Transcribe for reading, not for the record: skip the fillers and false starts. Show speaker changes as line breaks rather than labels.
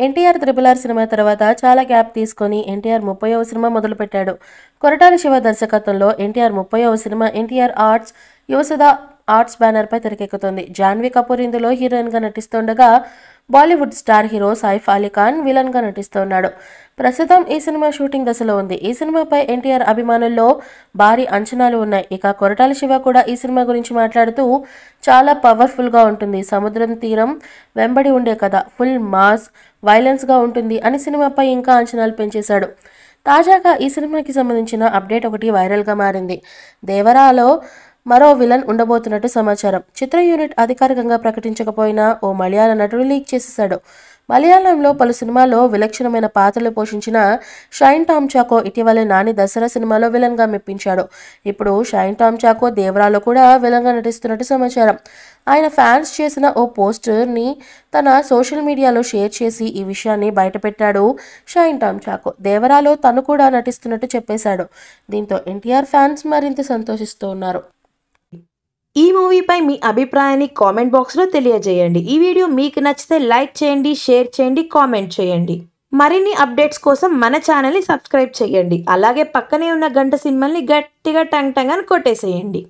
NTR triple R cinema తర్వాత చాలా gap తీసుకొని ఎన్టీఆర్ 30వ సినిమా మొదలుపెట్టాడు. కొరటాల శివ దర్శకత్వంలో ఎన్టీఆర్ 30వ సినిమా ఎన్టీఆర్ ఆర్ట్స్ యువసుధ ఆర్ట్స్ బ్యానర్పై తెరకెక్కుతుంది. జాన్వీ కపూర్ ఇందులో హీరోయిన్గా నటిస్తుండగా బాలీవుడ్ స్టార్ హీరో సైఫ్ అలీ ఖాన్ విలన్గా నటిస్తున్నాడు. ప్రస్తుతం ఈ సినిమా షూటింగ్ దశలో ఉంది. ఈ సినిమాపై ఎన్టీఆర్ అభిమానుల్లో భారీ అంచనాలు ఉన్నాయి. ఇక కొరటాల శివ కూడా ఈ సినిమా గురించి మాట్లాడుతూ చాలా పవర్ఫుల్గా ఉంటుంది, సముద్రం తీరం వెంబడి ఉండే కథ, ఫుల్ మాస్ వైలెన్స్గా ఉంటుంది అని సినిమాపై ఇంకా అంచనాలు పెంచేశాడు. తాజాగా ఈ సినిమాకి సంబంధించిన అప్డేట్ ఒకటి వైరల్గా మారింది. దేవరాలో మరో విలన్ ఉండబోతున్నట్టు సమాచారం. చిత్ర యూనిట్ అధికారికంగా ప్రకటించకపోయినా ఓ మలయాళ నటుడు లీక్ చేసేశాడు. మలయాళంలో పలు సినిమాల్లో విలక్షణమైన పాత్రలు పోషించిన షైన్ టామ్ చాకో ఇటీవలే నాని దసరా సినిమాలో విలన్గా మెప్పించాడు. ఇప్పుడు షైన్ టామ్ చాకో దేవరాలో కూడా విలన్గా నటిస్తున్నట్టు సమాచారం. ఆయన ఫ్యాన్స్ చేసిన ఓ పోస్టర్ని తన సోషల్ మీడియాలో షేర్ చేసి ఈ విషయాన్ని బయటపెట్టాడు. షైన్ టామ్ చాకో దేవరాలో తను కూడా నటిస్తున్నట్టు చెప్పేశాడు. దీంతో ఎన్టీఆర్ ఫ్యాన్స్ మరింత సంతోషిస్తూ ఉన్నారు.
ఈ మూవీపై మీ అభిప్రాయాన్ని కామెంట్ బాక్స్లో తెలియజేయండి. ఈ వీడియో మీకు నచ్చితే లైక్ చేయండి, షేర్ చేయండి, కామెంట్ చేయండి. మరిన్ని అప్డేట్స్ కోసం మన ఛానల్ని సబ్స్క్రైబ్ చేయండి. అలాగే పక్కనే ఉన్న గంట సింబల్ని గట్టిగా టంగ్ టంగ్ అని కొట్టేసేయండి.